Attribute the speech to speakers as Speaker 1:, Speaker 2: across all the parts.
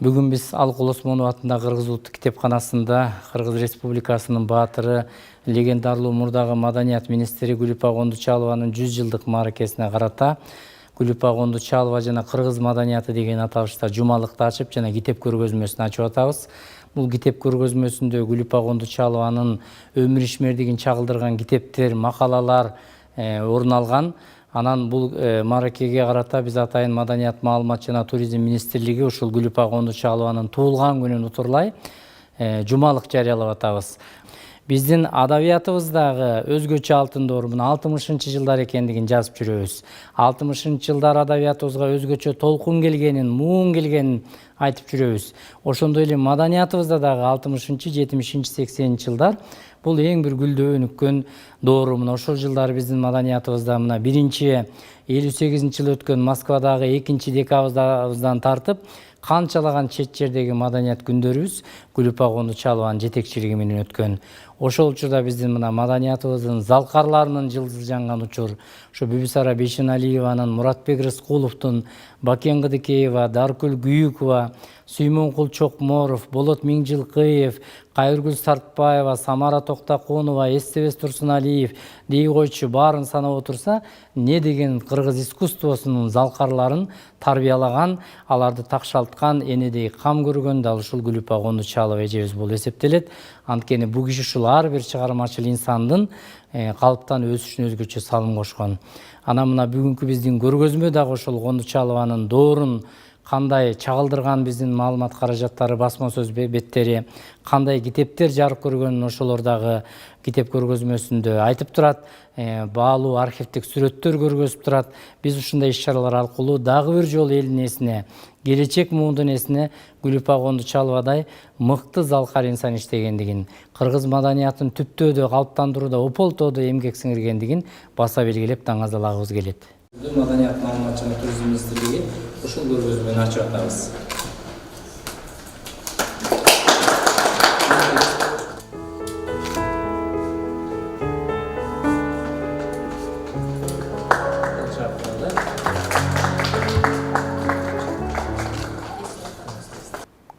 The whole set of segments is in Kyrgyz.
Speaker 1: Бүгүн биз Алкул Осмонов атындагы Кыргыз Улуттук китепканасында Кыргыз Республикасынын баатыры, легендарлуу мурдагы маданият министри Гүлүпа Кондучалованын 100 жылдык мааракесине карата Гүлүпа Кондучалова жана кыргыз маданияты деген аталышта жумалыкты ачып жана китеп көргөзмөсүн ачып атабыз. Бул китеп көргөзмөсүндө Гүлүпа Кондучалованын өмүр ишмердигин чагылдырган китептер, макалалар орун алган. Анан бул мааракеге карата биз атайын маданият, маалымат жана туризм министрлиги ушул Гүлүпа Кондучалованын туулган күнүн утурлай жумалык жарыялап атабыз. Биздин адабиятыбыздагы өзгөчө алтын доору 60-жылдар экендигин жазып жүрөбүз. 60-жылдар адабиятыбызга өзгөчө толкун келгенин, муун келгенин айтып жүрөбүз. Ошондой эле маданиятыбызда дагы 60-, 70-, 80-жылдар бул эң бир гүлдөө өнүккөн доору. Мына ошол жылдары биздин маданиятыбызда мына биринчи 58-жыл өткөн Москвадагы 2-декабрдан тартып канчалаган чет жердеги маданият күндөрүбүз Гүлүпа Кондучалованын жетекчилиги менен өткөн. Ошол учурда биздин мына маданиятыбыздын залкарларынын жылдызы жанган учур. Ошо Бүбүсара Бейшеналиеванын, Муратбек Рыскуловдун, Бакен Кыдыкеева, Даркүл Күйүкова, Сүймөнкул Чокморов, Болот Миңжилкыев, Кайыргүл Сартбаева, Самара Токтакунова, Эстебес Турсуналиев дей койчу баарын санап отурса, не деген кыргыз искусствосунун залкарларын тарбиялаган, аларды такшалткан, энедей кам көргөн дал ушул Гүлүпа Кондучалова эжебиз болуп эсептелет. Анткени бул киши ушул ар бир чыгармачыл инсандын калыптан өсүшүнө өзгөчө салым кошкон. Анан мына бүгүнкү биздин көргөзмө дагы ошол Кондучалованын доорун кандай чагылдырган биздин маалымат каражаттары, басма сөз беттери, кандай китептер жарык көргөнүн ошолор дагы китеп көргөзмөсүндө айтып турат. Баалуу архивдик сүрөттөр көргөзүп турат. Биз ушундай иш-чаралар аркылуу дагы бир жолу элдин эсине, келечек муундун эсине Гүлүпа Кондучаловадай мыкты залкар инсан иштегендигин, кыргыз маданиятын түптөөдө, калыптандырууда ополтоодо эмгек сиңиргендигин баса белгилеп даңазалагыбыз келет. Маданият, маалымат жана туризм министрлиги ушул көргөзмөнү ачып атабыз.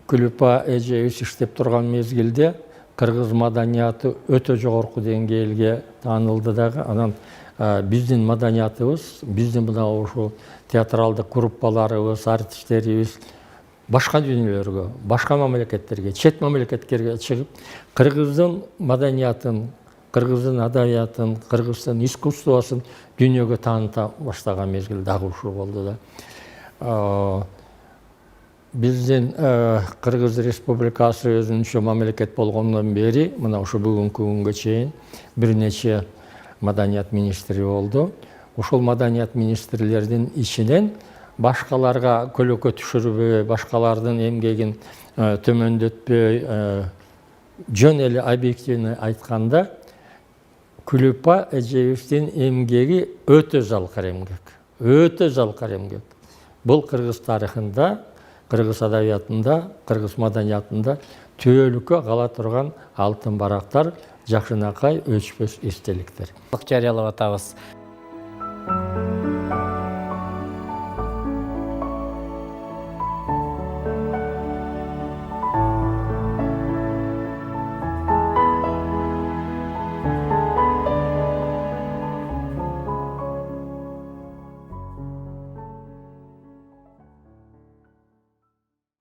Speaker 2: Гүлүпа эжебиз иштеп турган мезгилде кыргыз маданияты өтө жогорку деңгээлге таанылды дагы. Анан биздин маданиятыбыз, биздин мына ушул театралдык группаларыбыз, артисттерибиз башка дүйнөлөргө, башка мамлекеттерге, чет мамлекеттерге чыгып, кыргыздын маданиятын, кыргыздын адабиятын, кыргыздын искусствосун дүйнөгө тааныта баштаган мезгил дагы ушул болду да. Биздин Кыргыз Республикасы өзүнчө мамлекет болгондон бери мына ушу бүгүнкү күнгө чейин бир нече маданият министри болду. Ошол маданият министрлердин ичинен башкаларга көлөкө түшүрбөй, башкалардын эмгегин төмөндөтпөй, жөн эле объективно айтканда, Гүлүпа эжебиздин эмгеги өтө залкар эмгек. Өтө залкар эмгек. Бул кыргыз тарыхында, кыргыз адабиятында, кыргыз маданиятында түбөлүккө кала турган алтын барактар, жакшынакай өчпөс эстеликтер.
Speaker 1: Жарыялап атабыз.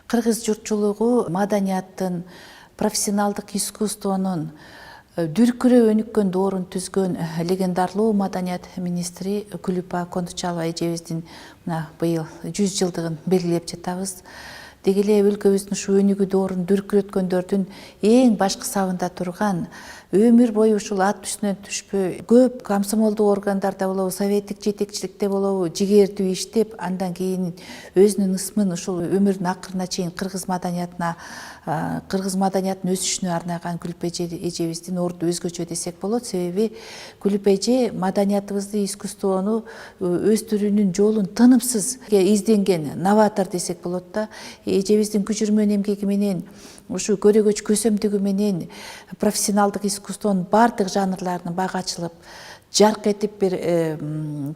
Speaker 3: Кыргыз журтчулугу маданияттын, профессионалдык искусствонун дүркүрөп өнүккөн доорун түзгөн легендарлуу маданият министри Гүлүпа Кондучалова эжебиздин мына быйыл 100 жылдыгын белгилеп жатабыз. Деги эле өлкөбүздүн ушу өнүгүү доорун дүркүрөткөндөрдүн эң башкы сабында турган, өмүр бою ушул ат үстүнөн түшпөй, көп комсомолдук органдарда болобу, советтик жетекчиликте болобу, жигердүү иштеп, андан кийин өзүнүн ысмын ушул өмүрүнүн акырына чейин кыргыз маданиятынын өсүшүнө арнаган Гүлүпа эжебиздин орду өзгөчө десек болот. Себеби Гүлүпа эже маданиятыбызды, искусствону өстүрүүнүн жолун тынымсыз изденген новатор десек болот да. эжебиздин күчүрмөн эмгеги менен ушу көрөгөч көсөмдүгү менен профессионалдык искусствонун баардык жанрларынын баары ачылып, жарк этип бир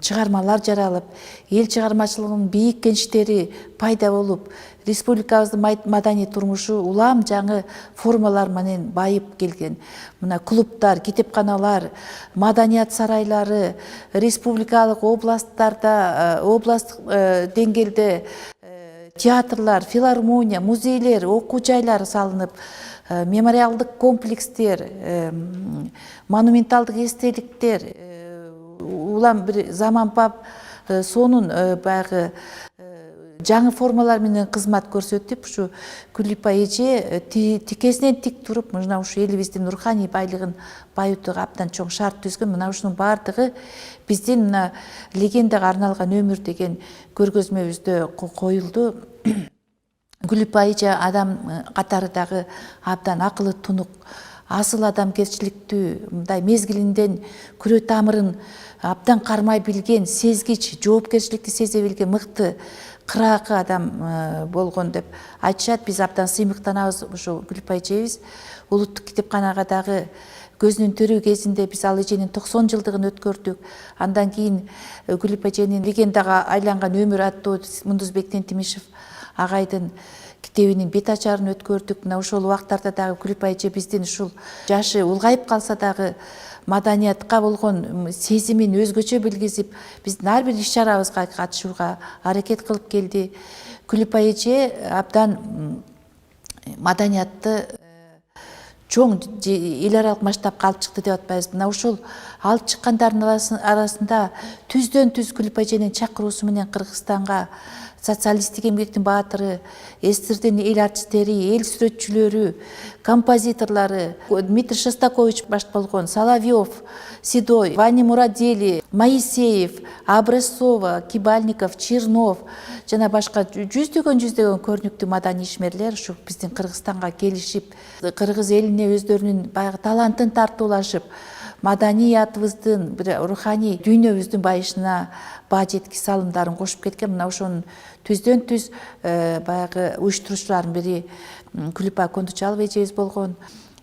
Speaker 3: чыгармалар жаралып, эл чыгармачылыгынын бийик кенчтери пайда болуп, республикабыздын маданий турмушу улам жаңы формалар менен байып келген. Мына клубтар, китепканалар, маданият сарайлары, республикалык областтарда, областтык деңгээлде театрлар, филармония, музейлер, окуу жайлар салынып, мемориалдык комплекстер, монументалдык эстеликтер, улам бир заманбап сонун баягы жаңы формалар менен кызмат көрсөтүп, ушу Күлүпа эже тикесинен тик туруп, мына ушу элибиздин руханий байлыгын байытууга абдан чоң шарт түзгөн. Мына ушунун баардыгы биздин мына легендага арналган өмүр деген көргөзмөбүздө коюлду. Күлүпа эже адам катары дагы абдан акылы тунук, асыл адамгерчиликтүү, мындай мезгилинден күрө тамырын абдан кармай билген, сезгич, жоопкерчиликти сезе билген мыкты кыраакы адам болгон деп айтышат. Биз абдан сыймыктанабыз ушул Күлүпа эжебиз. Улуттук китепканага дагы көзүнүн төрүү кезинде биз ал эженин 90 жылдыгын өткөрдүк. Андан кийин Күлүпа эженин легендага айланган өмүр аттуу Мундузбек Тентимишев агайдын китебинин бет ачарын өткөрдүк. Мына ошол убактарда дагы Күлүпа эже биздин ушул жашы улгайып калса дагы маданиятка болгон сезимин өзгөчө билгизип, биздин ар бир иш-чарабызга катышууга аракет кылып келди. Күлүпа эже абдан маданиятты чоң эл аралык масштабка алып чыкты деп атпайбыз. Мына ушул алып чыккандардын арасында түздөн түз Күлүпа эженин чакыруусу менен Кыргызстанга социалисттик эмгектин баатыры, СССРдин эл артисттери, эл сүрөтчүлөрү, композиторлору Дмитрий Шостакович баш болгон, Соловьев, Седой, Ваня Мурадели, Моисеев, Образцова, Кибальников, Чернов жана башка жүздөгөн көрүнүктүү маданий ишмерлер ушу биздин Кыргызстанга келишип, кыргыз элине өздөрүнүн баягы талантын тартуулашып, маданиятыбыздын, бир руханий дүйнөбүздүн байышына баа жетки салымдарын кошуп кеткен. Мына ошонун түздөн түз баягы уюштуруучулардын бири Күлүпа Кондучалова эжебиз болгон.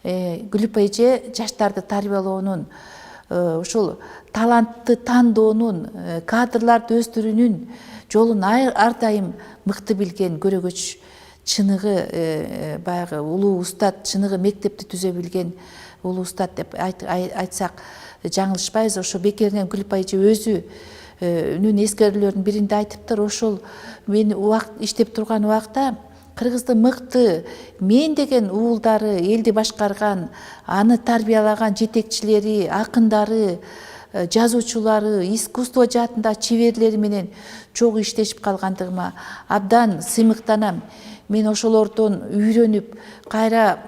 Speaker 3: Күлүпа эже жаштарды тарбиялоонун, ушул талантты тандоонун, кадрларды өстүрүүнүн жолун ар дайым мыкты билген көрөгөч чыныгы баягы улуу устат, чыныгы мектепти түзө билген улуу устат деп айтсак жаңылышпайбыз. Ошо бекеринен Күлүпа эже өзүнүн эскерүүлөрүнүн биринде айтыптыр. Ошол мен иштеп турган убакта Кыргыздын мыкты мен деген уулдары, элди башкарган, аны тарбиялаган жетекчилери, акындары, жазуучулары, искусство жаатында чеберлери менен чогуу иштешип калгандыгыма абдан сыймыктанам. Мен ошолордон үйрөнүп, кайра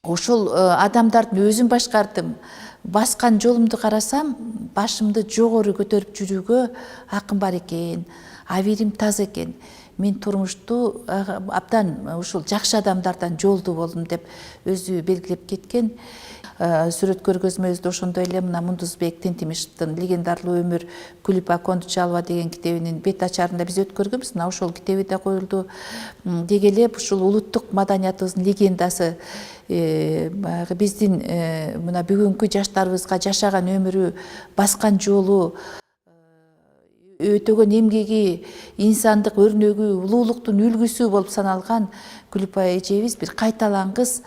Speaker 3: ошол адамдардын өзүн башкардым. Баскан жолумду карасам, башымды жогору көтөрүп жүрүүгө акым бар экен, абийирим таза экен. Мен турмушту абдан ушул жакшы адамдардан жолду болдум деп өзү белгилеп кеткен. Сүрөт көргөзмөбүздө ошондой эле мына Мундузбек Тентимишевдин легендарлуу өмүр Күлүпа Кондучалова деген китебинин бет ачарында биз өткөргөнбүз. Мына ошол китеби да коюлду. Деги эле ушул улуттук маданиятыбыздын легендасы баягы биздин мына бүгүнкү жаштарыбызга жашаган өмүрү, баскан жолу, өтөгөн эмгеги, инсандык өрнөгү, улуулуктун үлгүсү болуп саналган Күлүпа эжебиз бир кайталангыс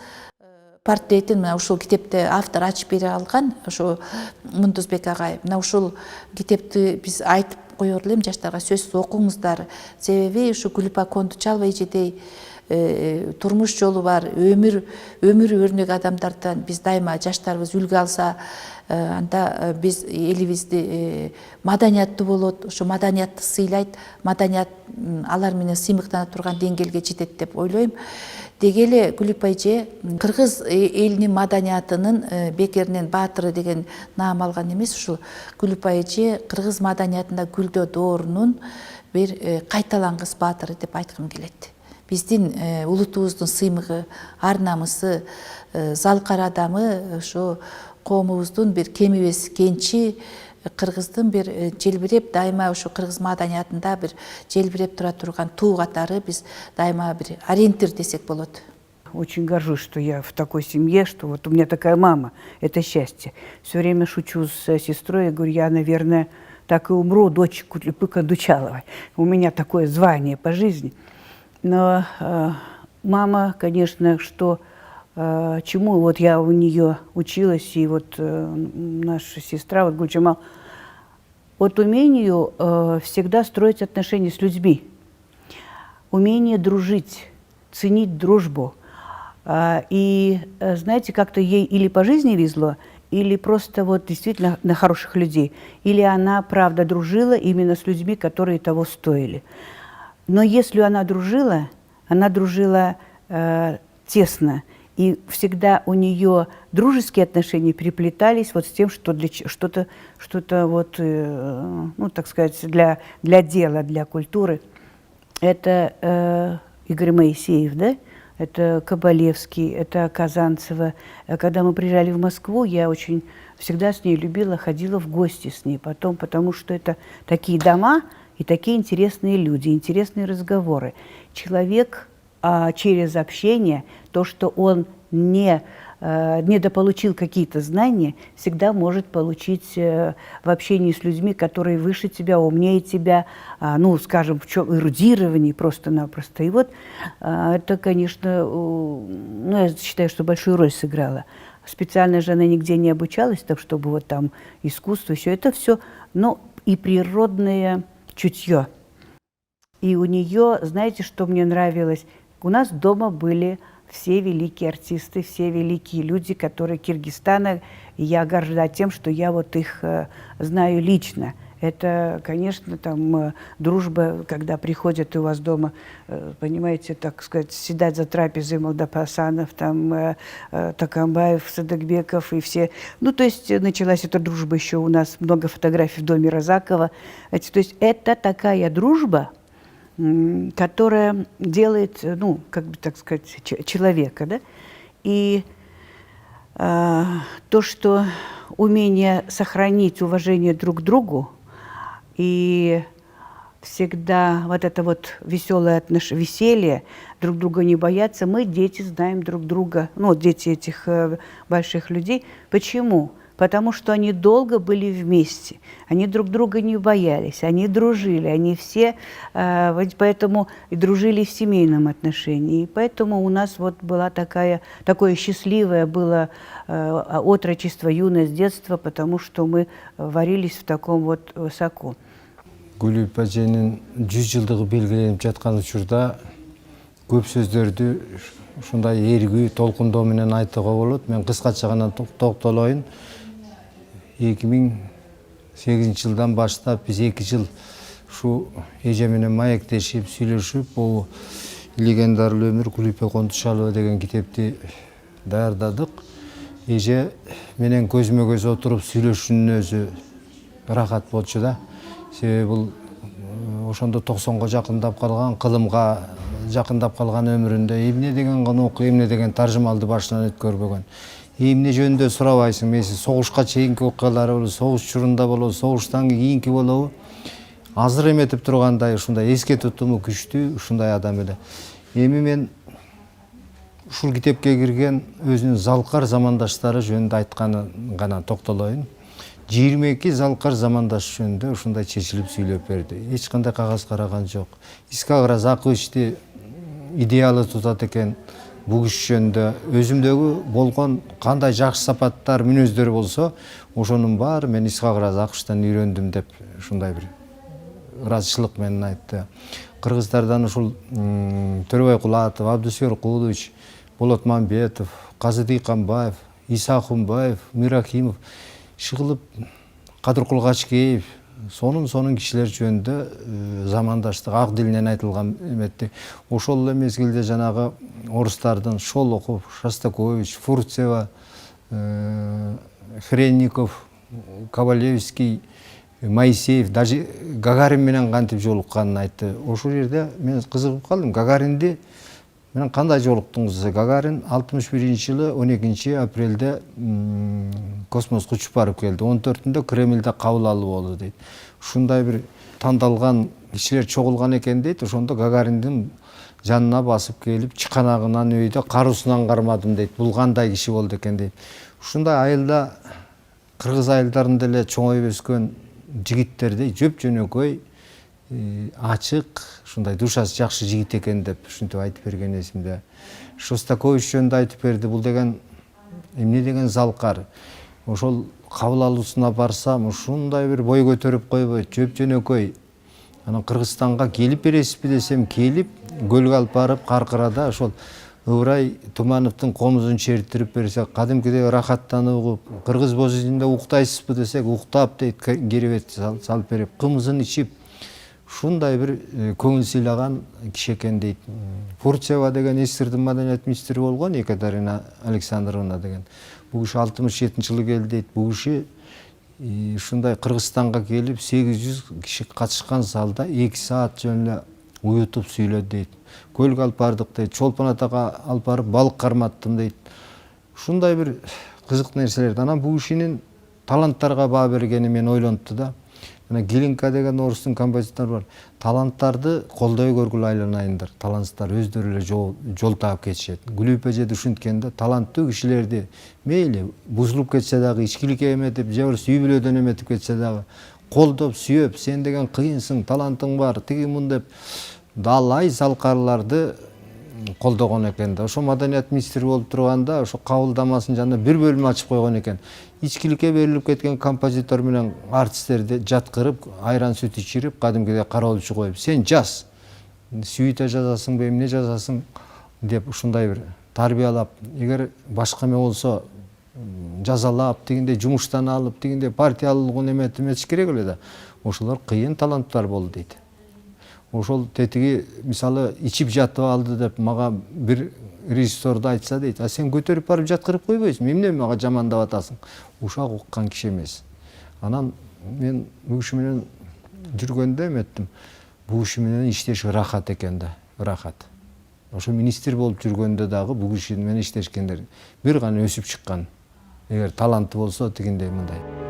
Speaker 3: портретин мына ушул китепте автор ачып бере алган, ошо Мундузбек агай. Мына ушул китепти биз айтып коер элем, жаштарга сөзсүз окуңуздар. Себеби ушу Күлүпа Кондучалова эжедей турмуш жолу бар, өмүрү өрнөк адамдардан биз дайыма жаштарыбыз үлгү алса, анда биз элибизди маданияттуу болот, ошо маданиятты сыйлайт, маданият алар менен сыймыктана турган деңгээлге жетет деп ойлойм. Деги эле Күлүпа эже кыргыз элинин маданиятынын бекеринен баатыры деген наам алган эмес. Ушул Күлүпа эже кыргыз маданиятында гүлдөө доорунун бир кайталангыс баатыры деп айткым келет. Биздин улутубуздун сыймыгы, ар намысы, залкар адамы, ошо коомубуздун бир кем эмес кенчи, кыргыздын бир желбиреп дайыма ушу кыргыз маданиятында бир желбиреп тура турган туу катары биз дайыма бир ориентир десек болот.
Speaker 4: Очень горжусь, что я в такой семье, что вот у меня такая мама. Это счастье. Все время шучу с сестрой, я говорю, я, наверное, так и умру, дочь Кулипы Кандучаловой. У меня такое звание по жизни. Но мама, конечно, что чему вот я у нее училась, и вот наша сестра, вот Гульджамал, вот умению всегда строить отношения с людьми, умение дружить, ценить дружбу. И, знаете, как-то ей или по жизни везло, или просто вот действительно на хороших людей, или она, правда, дружила именно с людьми, которые того стоили. Но если она дружила тесно, и всегда у нее дружеские отношения переплетались вот с тем, что для что-то вот, ну, так сказать, для дела, для культуры. Это Игорь Моисеев, да? Это Кабалевский, это Казанцева. Когда мы приезжали в Москву, я очень всегда с ней любила, ходила в гости с ней потом, потому что это такие дома и такие интересные люди, интересные разговоры. Человек через общение, то, что он не недополучил какие-то знания, всегда может получить в общении с людьми, которые выше тебя, умнее тебя, ну, скажем, в чем эрудировании просто-напросто. И вот это, конечно, ну, я считаю, что большую роль сыграла. Специально же она нигде не обучалась, так чтобы вот там искусство, все это все, но и природное чутье. И у нее, знаете, что мне нравилось? У нас дома были все великие артисты, все великие люди, которые Киргизстана, и я горда тем, что я вот их знаю лично. Это, конечно, там дружба, когда приходят у вас дома, понимаете, так сказать, сидать за трапезой Молдопасанов, там Такамбаев, Садыкбеков и все. Ну, то есть началась эта дружба еще у нас, много фотографий в доме Розакова. То есть это такая дружба, которая делает, ну, как бы так сказать, человека, да? И то, что умение сохранить уважение друг к другу и всегда вот это вот веселое веселье, друг друга не бояться, мы, дети, знаем друг друга, ну, дети этих больших людей. Почему? Потому что они долго были вместе, они друг друга не боялись, они дружили, они все, поэтому и дружили в семейном отношении. И поэтому у нас вот была такое счастливое было отрочество, юность, детство, потому что мы варились в таком вот соку.
Speaker 5: Гүлүп аженин 100 жылдыгы белгиленип жаткан учурда көп сөздөрдү ушундай эргүү толкундоо менен айтууга болот. Мен кыскача гана токтолоюн. 2008 жылдан баштап биз 2 жыл ушу эже менен маектешип, сүйлөшүп, бул легендарный өмүр Кулипе Кондучалова деген китепти даярдадык. Эже менен көзмө көз отуруп сүйлөшүүнүн өзү рахат болчу да. Себеби бул ошондо 90го жакындап калган, кылымга жакындап калган өмүрүндө эмне деген окуу, эмне деген таржымалды башынан өткөрбөгөн. Эмне жөнүндө сурабайсың, мейси согушка чейинки окуялары болобу, согуш учурунда болобу, согуштан кийинки болобу, азыр эметип тургандай ушундай эске тутуму күчтүү ушундай адам эле. Эми мен ушул китепке кирген өзүнүн залкар замандаштары жөнүндө айтканын гана токтолоюн. 22 залкар замандаш жөнүндө ушундай чечилип сүйлөп берди. Эч кандай кагаз караган жок. Искак Разаковичти идеалы тутат экен. Бул киши жөнүндө өзүмдөгү болгон кандай жакшы сапаттар, мүнөздөр болсо, ошонун баары мен Искак Разаковичтан үйрөндүм деп ушундай бир ыраазычылык менен айтты. Кыргыздардан ушул Төрөбай Кулатов, Абдусер Кулович, Болот Мамбетов, Казы Дыйканбаев, Иса Хумбаев, Мирахимов, Шыгылып, Кадыркул Качкеев, сонун кишилер жөнүндө замандаштык ак дилинен айтылган эметти. Ошол эле мезгилде жанагы орустардын Шолохов, Шостакович, Фурцева, Хренников, Ковалевский, Моисеев, даже Гагарин менен кантип жолукканын айтты. Ошол жерде мен кызыгып калдым. Гагаринди менен кандай жолуктуңуз десе, Гагарин 61-жылы 12 апрелде космоско учуп барып келди. 14-түндө Кремльде кабыл алуу болду дейт. Ушундай бир тандалган кишилер чогулган экен дейт. Ошондо Гагариндин жанына басып келип, чыканагынан өйдө кароосунан кармадым дейт. Бул кандай киши болду экен дейт. Ушундай айылда кыргыз айылдарында эле чоңоюп өскөн жигиттерди жөп-жөнөкөй, ачык, ушундай душасы жакшы жигит экен деп ушинтип айтып берген эсимде. Шостакович жөнүндө айтып берди. Бул деген эмне деген залкар. Ошол кабыл алуусуна барсам, ушундай бир бой көтөрүп койбойт, жөп-жөнөкөй. Анан Кыргызстанга келип бересизби десем, келип, көлгө алып барып Каркырада ошол Ыбырай Тумановдун комузун чертирип берсек, кадимкидей рахаттанып угуп, кыргыз боз изинде уктайсызбы десек, уктап дейт, керебет салып берип, кымызын ичип, ушундай бир көңүл сыйлаган киши экен дейт. Фурцева деген СССРдин маданият министри болгон, Екатерина Александровна деген. Бул киши 67-жылы келди дейт. Бул киши ушундай Кыргызстанга келип 800 киши катышкан залда 2 саат жөн эле уютуп сүйлөдү дейт. Көлгө алып бардык дейт. Чолпон атага алып барып балык карматтым дейт. Ушундай бир кызык нерселерди. Анан бул кишинин таланттарга баа бергени мен ойлонупту да. Мына Гилинка деген орустун композитору бар. Таланттарды колдой көргүлө айланайындар. Талантсыздар өздөрү эле жол таап кетишет. Гүлүп эже ушинткен да, таланттуу кишилерди мейли бузулуп кетсе дагы, ичкиликке эметип, же болбосо үй бүлөдөн эметип кетсе дагы колдоп, сүйөп, сен деген кыйынсың, талантың бар, тиги мун деп далай залкарларды колдогон экен да. Ошо маданият министри болуп турганда ошо кабылдамасынын жанына бир бөлүм ачып койгон экен. Ичкиликке берилип кеткен композитор менен артисттерди жаткырып, айран сүт ичирип, кадимкидей кароолчу коюп, сен жаз, сүйүтө жазасыңбы, эмне жазасың деп ушундай бир тарбиялап, эгер башка эме болсо жазалап, тигиндей жумуштан алып, тигиндей партиялуулугун эметиш керек эле да. Ошолор кыйын таланттар болду дейт. Ошол тетиги мисалы ичип жатып алды деп мага бир режиссерду айтса дейт, а сен көтөрүп барып жаткырып койбойсуңбу, эмне мага жамандап атасың? Ушак уккан киши эмес. Анан мен бул киши менен жүргөндө эметтим, бул киши менен иштеш ырахат экен да, ырахат. Ошо министр болуп жүргөндө дагы бул киши менен иштешкендер бир гана өсүп чыккан. Эгер таланты болсо тигиндей мындай.